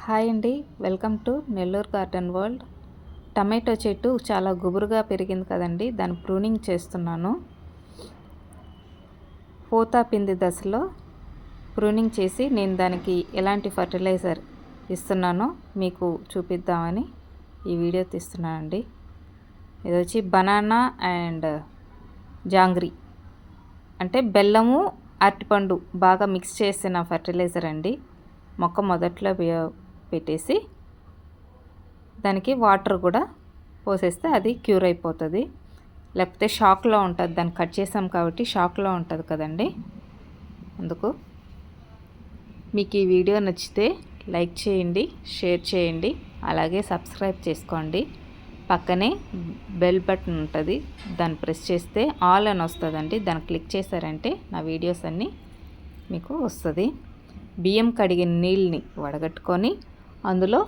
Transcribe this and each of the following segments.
Hi అండి, welcome to Nellore garden world. Tomato చెట్టు చాలా గుబురుగా పెరిగింది కదండి, దాన్ని ప్రూనింగ్ చేస్తున్నాను. పూత పిండి దశలో ప్రూనింగ్ చేసి నేను దానికి ఎలాంటి ఫర్టిలైజర్ ఇస్తున్నానో మీకు చూపిద్దామని ఈ వీడియో తీస్తున్నానండి. ఇది వచ్చి బనానా అండ్ జాంగ్రీ అంటే బెల్లము అరటిపండు బాగా మిక్స్ చేసిన ఫర్టిలైజర్ అండి. మొక్క మొదట్లో పెట్టేసి దానికి వాటర్ కూడా పోసేస్తే అది క్యూర్ అయిపోతుంది. లేకపోతే షాక్లో ఉంటుంది, దాన్ని కట్ చేసాం కాబట్టి షాక్లో ఉంటుంది కదండి. అందుకు మీకు ఈ వీడియో నచ్చితే లైక్ చేయండి, షేర్ చేయండి, అలాగే సబ్స్క్రైబ్ చేసుకోండి. పక్కనే బెల్ బటన్ ఉంటుంది, దాన్ని ప్రెస్ చేస్తే ఆల్ అని వస్తుందండి. దాన్ని క్లిక్ చేశారంటే నా వీడియోస్ అన్నీ మీకు వస్తుంది. బియ్యం కడిగిన నీళ్ళని వడగట్టుకొని అందులో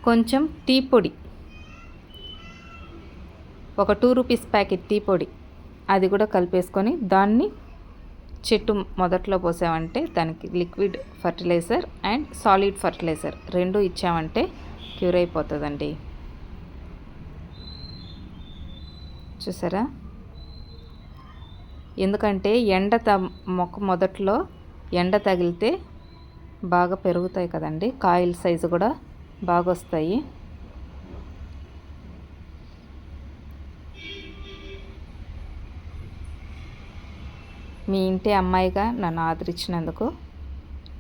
కొంచెం టీ పొడి, ఒక 2 రూపీస్ ప్యాకెట్ టీ పొడి అది కూడా కలిపేసుకొని దాన్ని చెట్టు మొదట్లో పోసామంటే దానికి liquid fertiliser and solid fertiliser రెండు ఇచ్చామంటే క్యూర్ అయిపోతుందండి. చూసారా? ఎందుకంటే మొక్క మొదట్లో ఎండ తగిలితే బాగా పెరుగుతాయి కదండి, కాయల సైజు కూడా బాగా వస్తాయి. మీ ఇంటి అమ్మాయిగా నన్ను ఆదరించినందుకు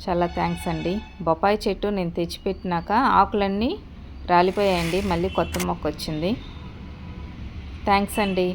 చాలా థ్యాంక్స్ అండి. బొప్పాయి చెట్టు నేను తెచ్చిపెట్టినాక ఆకులన్నీ రాలిపోయాయండి, మళ్ళీ కొత్త మొక్క వచ్చింది. థ్యాంక్స్ అండి.